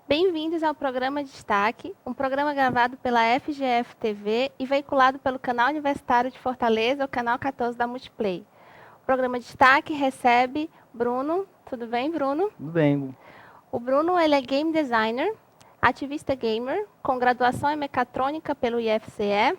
Bem-vindos ao programa Destaque, um programa gravado pela FGF TV e veiculado pelo Canal Universitário de Fortaleza, o canal 14 da Multiplay. O programa Destaque recebe Bruno. Tudo bem, Bruno? Tudo bem. O Bruno ele é game designer, ativista gamer, com graduação em mecatrônica pelo IFCE,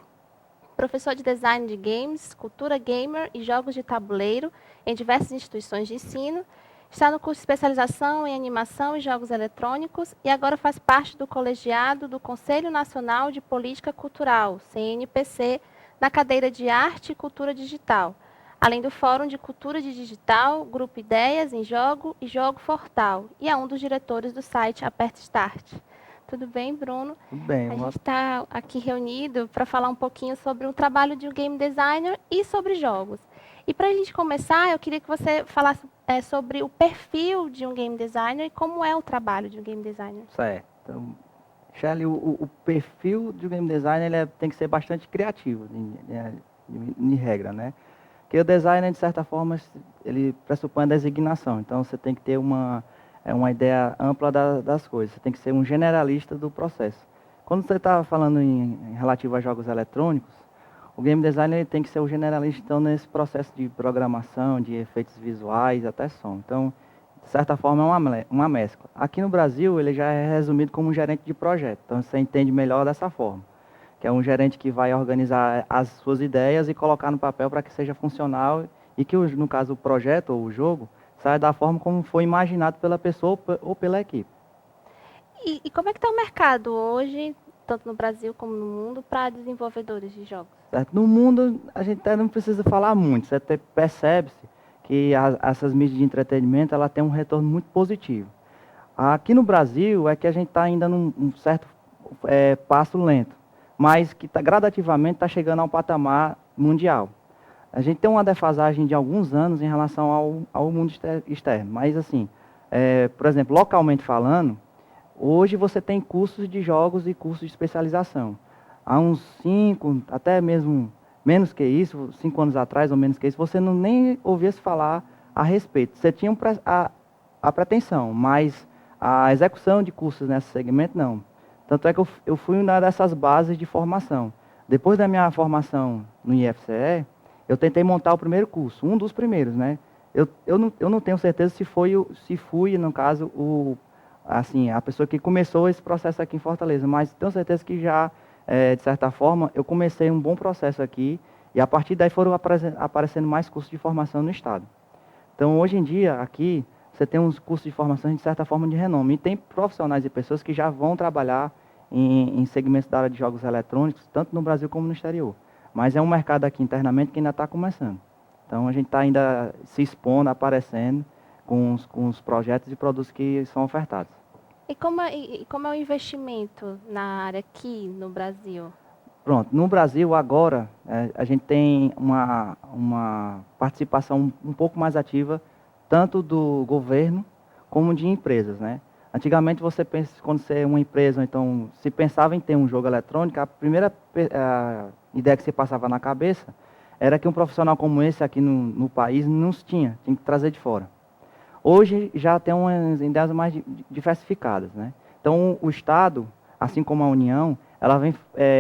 professor de design de games, cultura gamer e jogos de tabuleiro em diversas instituições de ensino. Está no curso de especialização em animação e jogos eletrônicos e agora faz parte do colegiado do Conselho Nacional de Política Cultural, CNPC, na cadeira de Arte e Cultura Digital, além do Fórum de Cultura Digital, Grupo Ideias em Jogo e Jogo Fortal, e é um dos diretores do site Aperta Start. Tudo bem, Bruno? Tudo bem. A gente está aqui reunido para falar um pouquinho sobre o trabalho de um game designer e sobre jogos. E para a gente começar, eu queria que você falasse sobre o perfil de um game designer e como é o trabalho de um game designer. Certo. Então, Shelly, o perfil de um game designer ele tem que ser bastante criativo, em regra, né? Porque o designer, de certa forma, ele pressupõe a designação. Então, você tem que ter uma ideia ampla das coisas. Você tem que ser um generalista do processo. Quando você está falando em relativo a jogos eletrônicos, o game designer ele tem que ser o generalista então, nesse processo de programação, de efeitos visuais, até som. Então, de certa forma, é uma mescla. Aqui no Brasil, ele já é resumido como um gerente de projeto. Então, você entende melhor dessa forma. Que é um gerente que vai organizar as suas ideias e colocar no papel para que seja funcional e que, no caso, o projeto ou o jogo saia da forma como foi imaginado pela pessoa ou pela equipe. E como é que está o mercado hoje, tanto no Brasil como no mundo, para desenvolvedores de jogos? Certo? No mundo, a gente até não precisa falar muito, você até percebe-se que essas mídias de entretenimento ela tem um retorno muito positivo. Aqui no Brasil é que a gente está ainda num certo passo lento, mas que gradativamente está chegando ao patamar mundial. A gente tem uma defasagem de alguns anos em relação ao mundo externo, mas assim, por exemplo, localmente falando, hoje você tem cursos de jogos e cursos de especialização. Há uns 5, até mesmo menos que isso, 5 anos atrás ou menos que isso, você não nem ouvia se falar a respeito. Você tinha a pretensão, mas a execução de cursos nesse segmento não. Tanto é que eu fui uma dessas bases de formação. Depois da minha formação no IFCE, eu tentei montar o primeiro curso, um dos primeiros, né? Eu não tenho certeza se fui, no caso, a pessoa que começou esse processo aqui em Fortaleza, mas tenho certeza que já, de certa forma, eu comecei um bom processo aqui e a partir daí foram aparecendo mais cursos de formação no estado. Então, hoje em dia, aqui, você tem uns cursos de formação, de certa forma, de renome. E tem profissionais e pessoas que já vão trabalhar em segmentos da área de jogos eletrônicos, tanto no Brasil como no exterior. Mas é um mercado aqui internamente que ainda está começando. Então, a gente está ainda se expondo, aparecendo com os projetos e produtos que são ofertados. E como é o investimento na área aqui no Brasil? Pronto, no Brasil agora a gente tem uma participação um pouco mais ativa, tanto do governo como de empresas, né? Antigamente você pensa, quando você é uma empresa, então se pensava em ter um jogo eletrônico, a primeira ideia que se passava na cabeça era que um profissional como esse aqui no país não se tinha que trazer de fora. Hoje já tem umas ideias mais diversificadas, né? Então o Estado, assim como a União, ela vem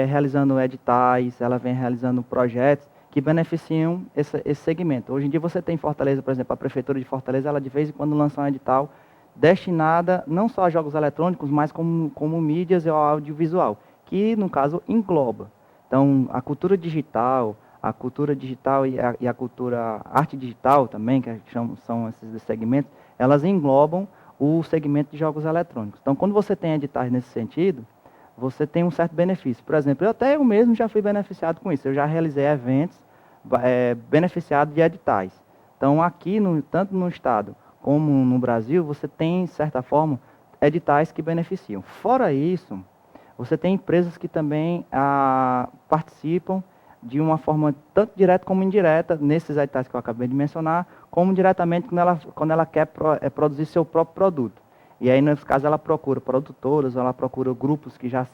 realizando editais, ela vem realizando projetos que beneficiam esse segmento. Hoje em dia você tem em Fortaleza, por exemplo, a Prefeitura de Fortaleza, ela de vez em quando lança um edital destinada não só a jogos eletrônicos, mas como mídias e ao audiovisual, que no caso engloba. Então a cultura digital e a cultura arte digital também, que são esses segmentos, elas englobam o segmento de jogos eletrônicos. Então quando você tem editais nesse sentido, você tem um certo benefício. Por exemplo, eu mesmo já fui beneficiado com isso. Eu já realizei eventos beneficiados de editais. Então, aqui, tanto no estado como no Brasil, você tem, de certa forma, editais que beneficiam. Fora isso, você tem empresas que também participam de uma forma tanto direta como indireta, nesses editais que eu acabei de mencionar, como diretamente quando ela quer produzir seu próprio produto. E aí, nesse caso, ela procura produtoras, ela procura grupos que já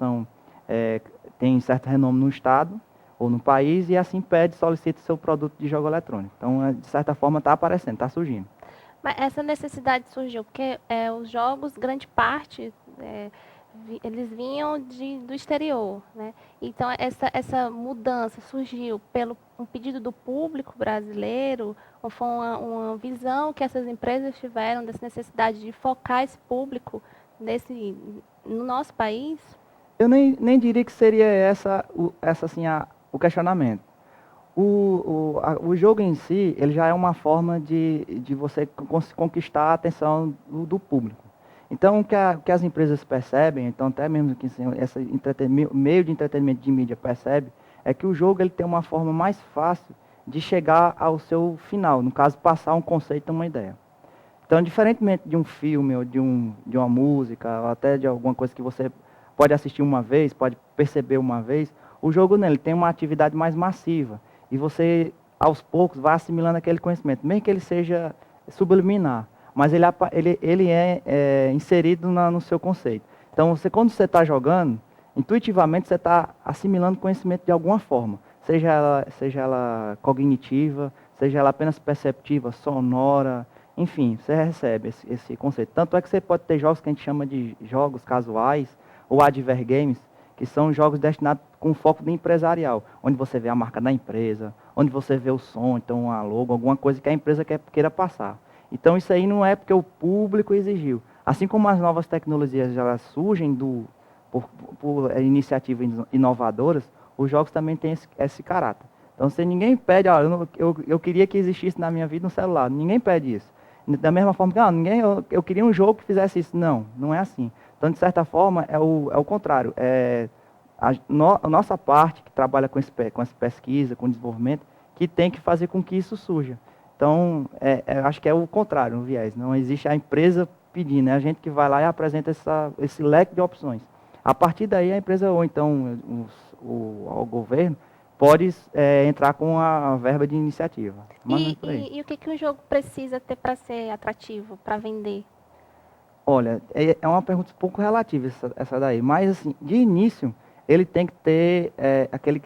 têm certo renome no estado ou no país, e assim pede, solicita o seu produto de jogo eletrônico. Então, de certa forma, está aparecendo, está surgindo. Mas essa necessidade surgiu porque os jogos, grande parte, eles vinham do exterior, né? Então, essa mudança surgiu pelo um pedido do público brasileiro, ou foi uma visão que essas empresas tiveram dessa necessidade de focar esse público no nosso país? Eu nem diria que seria assim, o questionamento. O jogo em si, ele já é uma forma de você conquistar a atenção do público. Então, o que as empresas percebem, então até mesmo que assim, meio de entretenimento de mídia percebe, é que o jogo ele tem uma forma mais fácil de chegar ao seu final, no caso, passar um conceito, uma ideia. Então, diferentemente de um filme, ou de uma música, ou até de alguma coisa que você pode assistir uma vez, pode perceber uma vez, o jogo nele tem uma atividade mais massiva. E você, aos poucos, vai assimilando aquele conhecimento, mesmo que ele seja subliminar, mas ele é inserido no seu conceito. Então, quando você está jogando, intuitivamente você está assimilando conhecimento de alguma forma, seja ela cognitiva, seja ela apenas perceptiva, sonora, enfim, você recebe esse conceito. Tanto é que você pode ter jogos que a gente chama de jogos casuais, ou adver games, que são jogos destinados com foco de empresarial, onde você vê a marca da empresa, onde você vê o som, então a logo, alguma coisa que a empresa queira passar. Então isso aí não é porque o público exigiu. Assim como as novas tecnologias elas surgem por iniciativas inovadoras, os jogos também têm esse caráter. Então se ninguém pede, eu queria que existisse na minha vida um celular, ninguém pede isso. Da mesma forma que eu queria um jogo que fizesse isso. Não é assim. Então, de certa forma, é o contrário. A nossa parte, que trabalha com essa pesquisa, com desenvolvimento, que tem que fazer com que isso surja. Então, acho que é o contrário, o viés. Não existe a empresa pedindo, é a gente que vai lá e apresenta esse leque de opções. A partir daí, a empresa, ou então o governo, pode entrar com a verba de iniciativa. Mas não é por aí. E o que o jogo precisa ter para ser atrativo, para vender? Olha, é uma pergunta um pouco relativa essa daí, mas assim, de início, ele tem que ter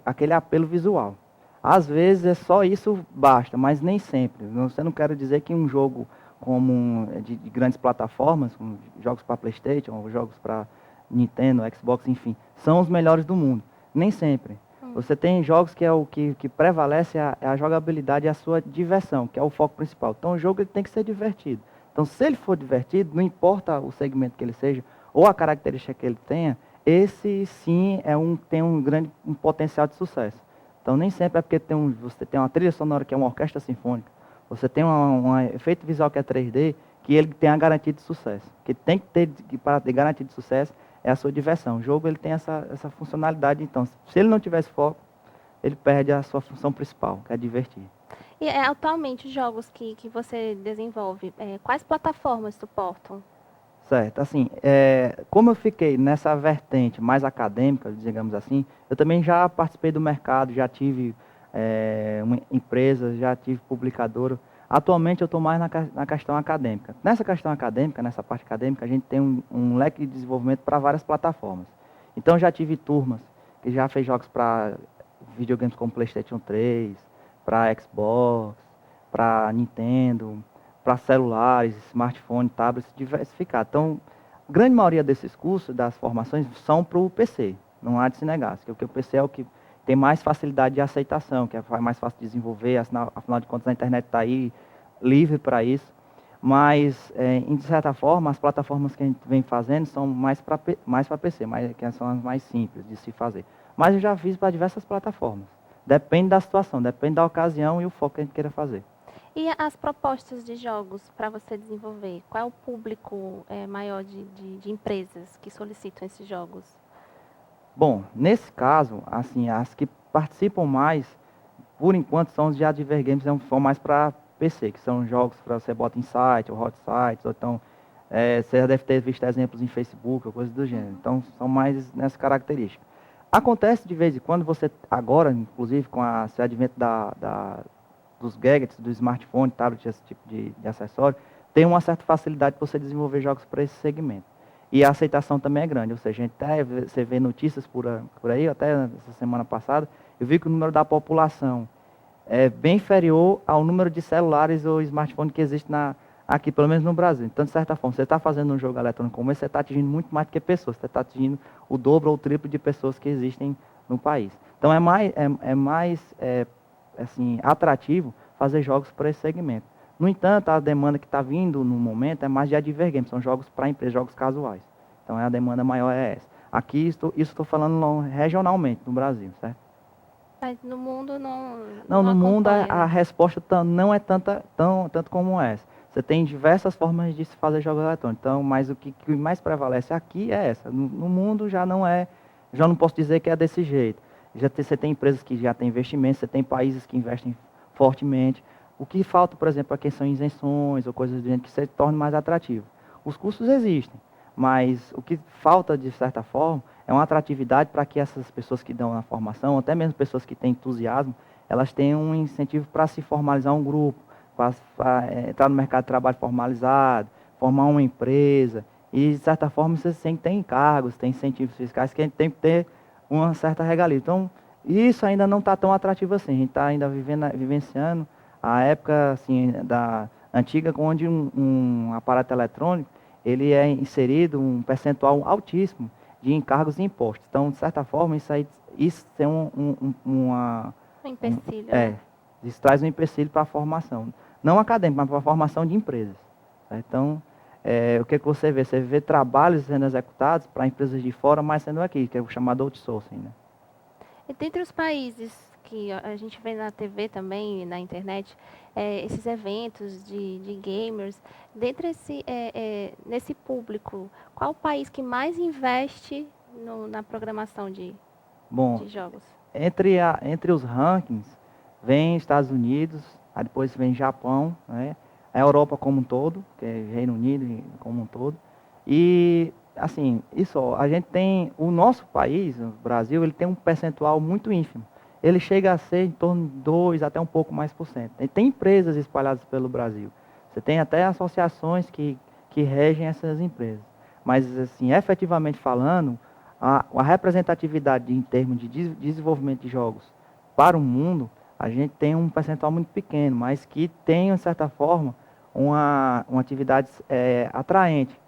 aquele apelo visual. Às vezes é só isso basta, mas nem sempre. Você não quer dizer que um jogo como de grandes plataformas, como jogos para PlayStation, ou jogos para Nintendo, Xbox, enfim, são os melhores do mundo. Nem sempre. Você tem jogos que o que prevalece é a jogabilidade e a sua diversão, que é o foco principal. Então o jogo ele tem que ser divertido. Então, se ele for divertido, não importa o segmento que ele seja, ou a característica que ele tenha, esse sim tem um potencial de sucesso. Então, nem sempre é porque você tem uma trilha sonora que é uma orquestra sinfônica, você tem um efeito visual que é 3D, que ele tem a garantia de sucesso. Que tem que ter, para ter garantia de sucesso, é a sua diversão. O jogo ele tem essa funcionalidade, então, se ele não tivesse foco, ele perde a sua função principal, que é divertir. E atualmente, os jogos que você desenvolve, quais plataformas suportam? Certo, assim, como eu fiquei nessa vertente mais acadêmica, digamos assim, eu também já participei do mercado, já tive uma empresa, já tive publicadora. Atualmente eu estou mais na questão acadêmica. Nessa questão acadêmica, nessa parte acadêmica, a gente tem um leque de desenvolvimento para várias plataformas. Então já tive turmas que já fez jogos para videogames como PlayStation 3, para Xbox, para Nintendo, para celulares, smartphone, tablets, diversificado. Então, a grande maioria desses cursos, das formações, são para o PC. Não há de se negar, porque o PC é o que tem mais facilidade de aceitação, que é mais fácil de desenvolver, afinal de contas a internet está aí livre para isso. Mas, de certa forma, as plataformas que a gente vem fazendo são mais para PC, que são as mais simples de se fazer. Mas eu já fiz para diversas plataformas. Depende da situação, depende da ocasião e o foco que a gente queira fazer. E as propostas de jogos para você desenvolver? Qual é o público maior de empresas que solicitam esses jogos? Bom, nesse caso, assim, as que participam mais, por enquanto, são os de Adver Games, são mais para PC, que são jogos para você botar em site, ou hot sites, ou então, você já deve ter visto exemplos em Facebook, ou coisas do gênero. Então, são mais nessa característica. Acontece de vez em quando, você, agora, inclusive, com esse advento dos gadgets, do smartphone, tablet, esse tipo de acessório, tem uma certa facilidade para você desenvolver jogos para esse segmento. E a aceitação também é grande, ou seja, você vê notícias por aí, até essa semana passada, eu vi que o número da população é bem inferior ao número de celulares ou smartphones que existe aqui, pelo menos no Brasil. Então, de certa forma, você está fazendo um jogo eletrônico como esse, você está atingindo muito mais do que pessoas, você está atingindo o dobro ou o triplo de pessoas que existem no país. Então, é mais assim, atrativo fazer jogos para esse segmento. No entanto, a demanda que está vindo no momento é mais de advergames, são jogos para empresas, jogos casuais. Então, a demanda maior é essa. Aqui, isso estou falando regionalmente, no Brasil, certo? Mas no mundo Não, não no mundo acompanha, a né? resposta não é tanto como essa. Você tem diversas formas de se fazer jogos eletrônicos. Então, mas o que mais prevalece aqui é essa. No mundo já não posso dizer que é desse jeito. Você tem empresas que já têm investimento, você tem países que investem fortemente. O que falta, por exemplo, aqui são isenções ou coisas do gênero que se torne mais atrativo. Os custos existem, mas o que falta, de certa forma, é uma atratividade para que essas pessoas que dão a formação, até mesmo pessoas que têm entusiasmo, elas tenham um incentivo para se formalizar um grupo, para entrar no mercado de trabalho formalizado, formar uma empresa. E, de certa forma, você tem encargos, tem incentivos fiscais que a gente tem que ter uma certa regalia. Então, isso ainda não está tão atrativo assim. A gente está ainda vivenciando a época assim, da antiga, onde um aparato eletrônico ele é inserido um percentual altíssimo de encargos e impostos. Então, de certa forma, isso é Um empecilho, é, né? isso traz um empecilho para a formação. Não acadêmica, mas para a formação de empresas. Tá? Então, o que você vê? Você vê trabalhos sendo executados para empresas de fora, mas sendo aqui, que é o chamado outsourcing, né? E dentre os países que a gente vê na TV também, na internet, esses eventos de gamers, dentre nesse público, qual o país que mais investe na programação Bom, de jogos? entre os rankings, vem Estados Unidos, aí depois vem Japão, né? A Europa como um todo, que é Reino Unido como um todo. E, assim, a gente tem, o nosso país, o Brasil, ele tem um percentual muito ínfimo. Ele chega a ser em torno de 2 até um pouco mais por cento. E tem empresas espalhadas pelo Brasil. Você tem até associações que regem essas empresas. Mas, assim, efetivamente falando, a representatividade em termos de desenvolvimento de jogos para o mundo, a gente tem um percentual muito pequeno, mas que tem, de certa forma, uma atividade atraente.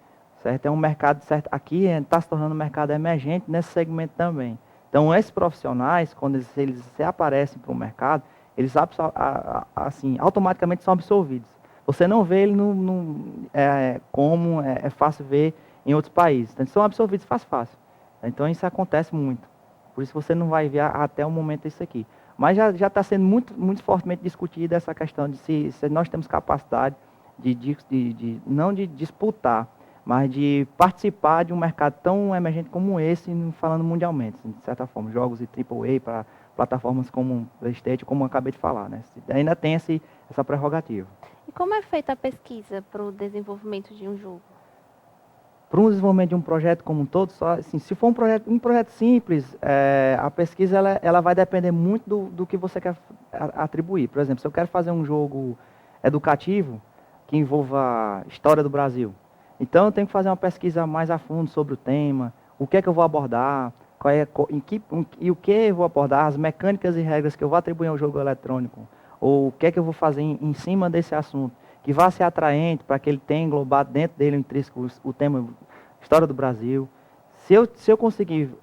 Certo? É um mercado, certo? Aqui está se tornando um mercado emergente nesse segmento também. Então, esses profissionais, quando eles se aparecem para o mercado, eles assim, automaticamente são absorvidos. Você não vê ele como é fácil ver em outros países. Então, eles são absorvidos fácil. Então, isso acontece muito. Por isso, você não vai ver até o momento isso aqui. Mas já está sendo muito fortemente discutida essa questão de se nós temos capacidade não de disputar, mas de participar de um mercado tão emergente como esse, falando mundialmente, de certa forma, jogos de AAA para plataformas como PlayStation, como eu acabei de falar, né? Ainda tem essa prerrogativa. E como é feita a pesquisa para o desenvolvimento de um jogo? Para o desenvolvimento de um projeto como um todo, assim, se for um projeto simples, a pesquisa ela vai depender muito do que você quer atribuir. Por exemplo, se eu quero fazer um jogo educativo que envolva a história do Brasil, então eu tenho que fazer uma pesquisa mais a fundo sobre o tema, o que é que eu vou abordar, e o que eu vou abordar, as mecânicas e regras que eu vou atribuir ao jogo eletrônico, ou o que é que eu vou fazer em cima desse assunto, que vá ser atraente para que ele tenha englobado dentro dele intrínseco o tema História do Brasil. Se eu conseguir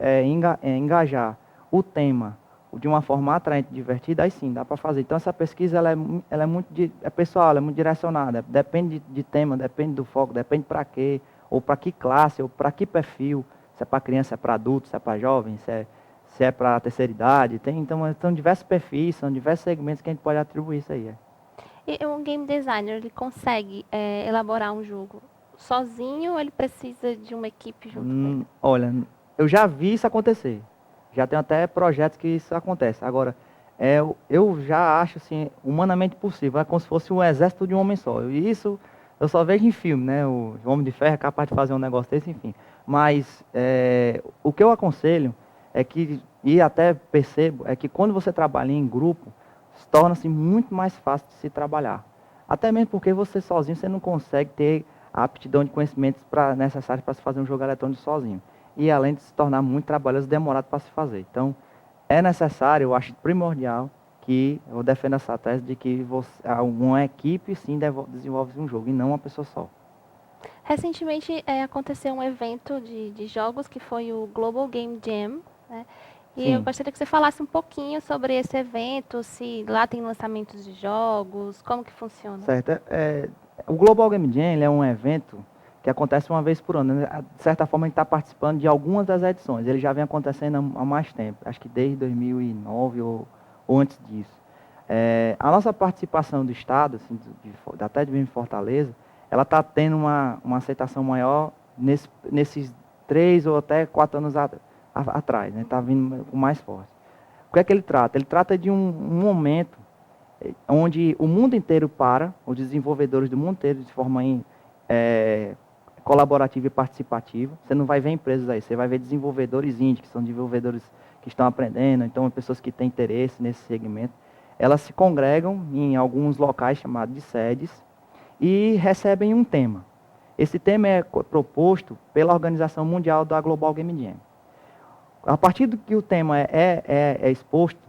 engajar o tema de uma forma atraente e divertida, aí sim, dá para fazer. Então, essa pesquisa ela é muito pessoal, ela é muito direcionada. Depende de tema, depende do foco, depende para quê, ou para que classe, ou para que perfil. Se é para criança, se é para adulto, se é para jovem, se é para terceira idade. Então, são diversos perfis, são diversos segmentos que a gente pode atribuir isso aí. E um game designer, ele consegue elaborar um jogo sozinho ou ele precisa de uma equipe junto com ele? Olha, eu já vi isso acontecer. Já tenho até projetos que isso acontece. Agora, eu já acho assim, humanamente possível. É como se fosse um exército de um homem só. E isso eu só vejo em filme, né? O Homem de Ferro é capaz de fazer um negócio desse, enfim. Mas o que eu aconselho é que, e até percebo, é que quando você trabalha em grupo, torna-se muito mais fácil de se trabalhar. Até mesmo porque você sozinho você não consegue ter a aptidão de conhecimentos necessários para se fazer um jogo eletrônico sozinho. E além de se tornar muito trabalhoso, demorado para se fazer. Então, é necessário, eu acho primordial, que eu defendo essa tese de que uma equipe sim desenvolve um jogo e não uma pessoa só. Recentemente aconteceu um evento de jogos que foi o Global Game Jam, né? E eu Sim, gostaria que você falasse um pouquinho sobre esse evento, se lá tem lançamentos de jogos, como que funciona. certo. O Global Game Jam ele é um evento que acontece uma vez por ano, né? De certa forma, a gente está participando de algumas das edições. Ele já vem acontecendo há mais tempo, acho que desde 2009 ou antes disso. A nossa participação do Estado, assim, até de Fortaleza, ela está tendo uma aceitação maior nesses 3 ou até 4 anos atrás, né? Está vindo com mais força. O que é que ele trata? Ele trata de um momento onde o mundo inteiro para, os desenvolvedores do mundo inteiro, de forma colaborativa e participativa. Você não vai ver empresas aí, você vai ver desenvolvedores indie, que são desenvolvedores que estão aprendendo, então pessoas que têm interesse nesse segmento. Elas se congregam em alguns locais chamados de sedes e recebem um tema. Esse tema é proposto pela Organização Mundial da Global Game Jam. A partir do que o tema é exposto,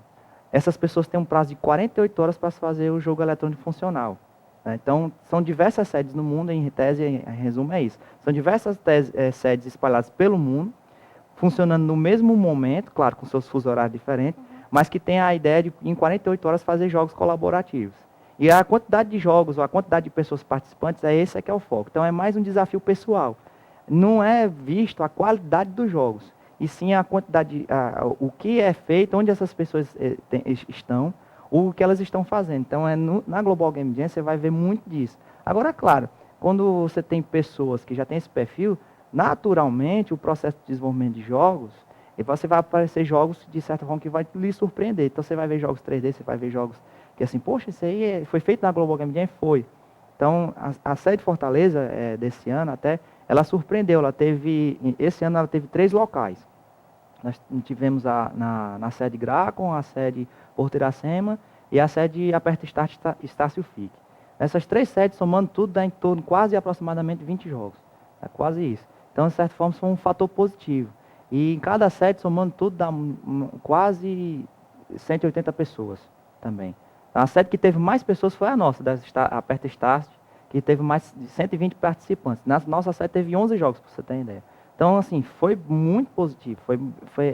essas pessoas têm um prazo de 48 horas para fazer o jogo eletrônico funcional. Né? Então, são diversas sedes no mundo, em tese, em resumo, é isso. São diversas sedes espalhadas pelo mundo, funcionando no mesmo momento, claro, com seus fusos horários diferentes, mas que tem a ideia de, em 48 horas, fazer jogos colaborativos. E a quantidade de jogos, ou a quantidade de pessoas participantes, esse que é o foco. Então, é mais um desafio pessoal. Não é visto a qualidade dos jogos, e sim a quantidade, o que é feito, onde essas pessoas estão, o que elas estão fazendo. Então, na Global Game Jam você vai ver muito disso. Agora, claro, quando você tem pessoas que já têm esse perfil, naturalmente o processo de desenvolvimento de jogos, e você vai aparecer jogos de certa forma que vai lhe surpreender. Então, você vai ver jogos 3D, você vai ver jogos que assim, poxa, isso aí foi feito na Global Game Jam? Foi. Então, a sede Fortaleza desse ano até, ela surpreendeu. Esse ano ela teve 3 locais. Nós tivemos na sede Gracon, a sede Porto Iracema e a sede Aperta Start Estácio Fique. Essas 3 sedes, somando tudo, dá em torno quase aproximadamente 20 jogos. É quase isso. Então, de certa forma, foi um fator positivo. E em cada sede, somando tudo, dá quase 180 pessoas também. A sede que teve mais pessoas foi a nossa, da Aperta Start, que teve mais de 120 participantes. Na nossa sede teve 11 jogos, para você ter ideia. Então, assim, foi muito positivo.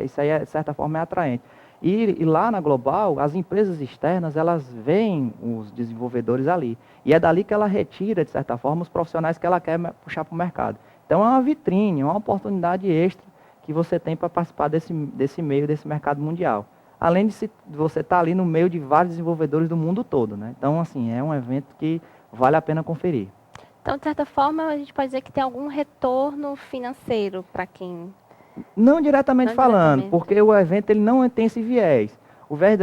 Isso aí, de certa forma, é atraente. E lá na Global, as empresas externas, elas veem os desenvolvedores ali. E é dali que ela retira, de certa forma, os profissionais que ela quer puxar para o mercado. Então, é uma vitrine, é uma oportunidade extra que você tem para participar desse meio, desse mercado mundial. Além de você estar ali no meio de vários desenvolvedores do mundo todo, né? Então, assim, é um evento que vale a pena conferir. Então, de certa forma, a gente pode dizer que tem algum retorno financeiro para quem... Não diretamente Não falando, diretamente. porque o evento ele não tem esse viés. O viés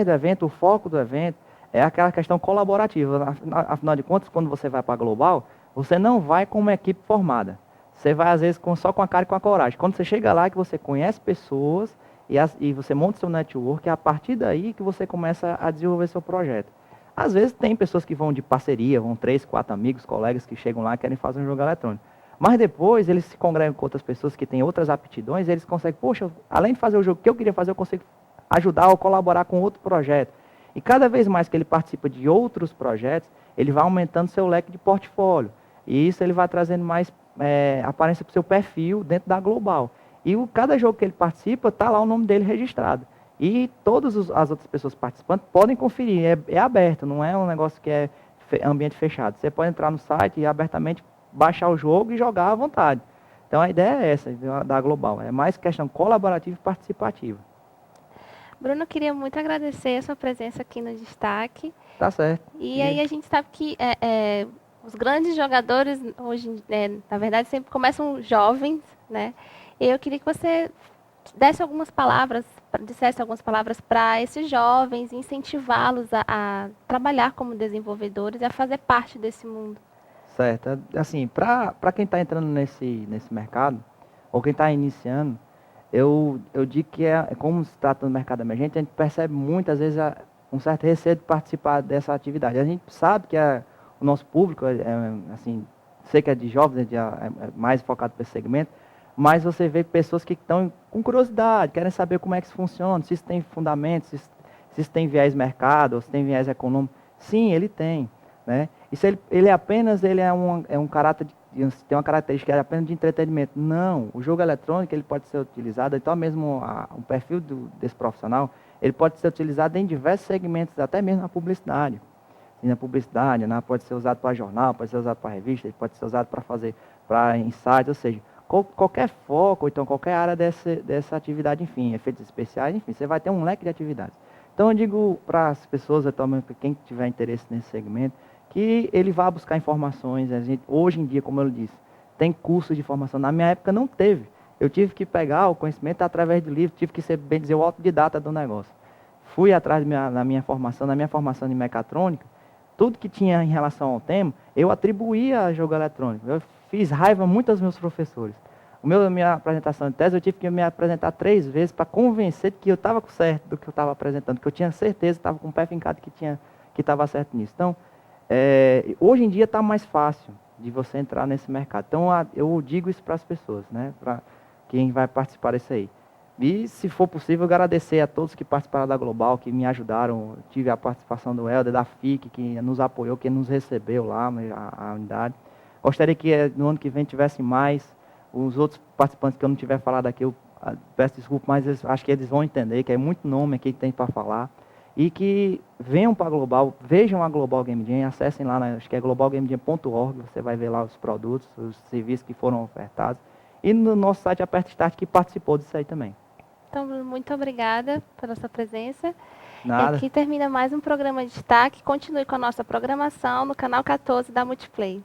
do evento, o foco do evento, é aquela questão colaborativa. Afinal de contas, quando você vai para a Global, você não vai com uma equipe formada. Você vai, às vezes, só com a cara e com a coragem. Quando você chega lá, que você conhece pessoas e você monta seu network, é a partir daí que você começa a desenvolver seu projeto. Às vezes, tem pessoas que vão de parceria, vão 3, 4 amigos, colegas que chegam lá e querem fazer um jogo eletrônico. Mas depois eles se congregam com outras pessoas que têm outras aptidões, e eles conseguem, poxa, além de fazer o jogo que eu queria fazer, eu consigo ajudar ou colaborar com outro projeto. E cada vez mais que ele participa de outros projetos, ele vai aumentando seu leque de portfólio. E isso ele vai trazendo mais aparência para o seu perfil dentro da Global. E cada jogo que ele participa, está lá o nome dele registrado. E todas as outras pessoas participantes podem conferir, é aberto, não é um negócio que é ambiente fechado. Você pode entrar no site e abertamente baixar o jogo e jogar à vontade. Então a ideia é essa, da Global. É mais questão colaborativa e participativa. Bruno, eu queria muito agradecer a sua presença aqui no Destaque. Tá certo. E aí a gente sabe que os grandes jogadores, hoje, na verdade, sempre começam jovens, né? E eu queria que você dissesse algumas palavras para esses jovens, incentivá-los a trabalhar como desenvolvedores e a fazer parte desse mundo. Certo. Assim, para quem está entrando nesse mercado, ou quem está iniciando, eu digo que como se trata do mercado emergente, a gente percebe muitas vezes um certo receio de participar dessa atividade. A gente sabe que o nosso público, assim, sei que é de jovens, é mais focado para esse segmento, mas você vê pessoas que estão com curiosidade, querem saber como é que isso funciona, se isso tem fundamentos, se isso tem viés mercado, ou se tem viés econômico. Sim, ele tem, né? Isso ele é um caráter, tem uma característica apenas de entretenimento. Não, o jogo eletrônico ele pode ser utilizado, então mesmo o perfil desse profissional, ele pode ser utilizado em diversos segmentos, até mesmo na publicidade. E na publicidade, né, pode ser usado para jornal, pode ser usado para revista, ele pode ser usado para insights, ou seja, qualquer foco, então qualquer área dessa atividade, enfim, efeitos especiais, enfim, você vai ter um leque de atividades. Então eu digo para as pessoas, atualmente, para quem tiver interesse nesse segmento, que ele vá buscar informações. Hoje em dia, como eu disse, tem curso de formação. Na minha época não teve. Eu tive que pegar o conhecimento através de livro, tive que ser, bem dizer, o autodidata do negócio. Fui atrás na minha formação de mecatrônica, tudo que tinha em relação ao tema, eu atribuía a jogo eletrônico. Eu fiz raiva muito aos meus professores. Minha apresentação de tese, eu tive que me apresentar 3 vezes para convencer de que eu estava certo do que eu estava apresentando, que eu tinha certeza, estava com o pé fincado que estava certo nisso. Então, hoje em dia está mais fácil de você entrar nesse mercado. Então, eu digo isso para as pessoas, né, para quem vai participar disso aí. E, se for possível, agradecer a todos que participaram da Global, que me ajudaram. Tive a participação do Helder, da FIC, que nos apoiou, que nos recebeu lá, a unidade. Gostaria que no ano que vem tivesse mais. Os outros participantes que eu não tiver falado aqui, eu peço desculpa, mas acho que eles vão entender, que é muito nome aqui que tem para falar. E que venham para a Global, vejam a Global Game Jam, acessem lá, acho que é globalgamejam.org, você vai ver lá os produtos, os serviços que foram ofertados. E no nosso site Aperta Start, que participou disso aí também. Então, muito obrigada pela sua presença. Nada. E aqui termina mais um programa de destaque. Continue com a nossa programação no canal 14 da Multiplay.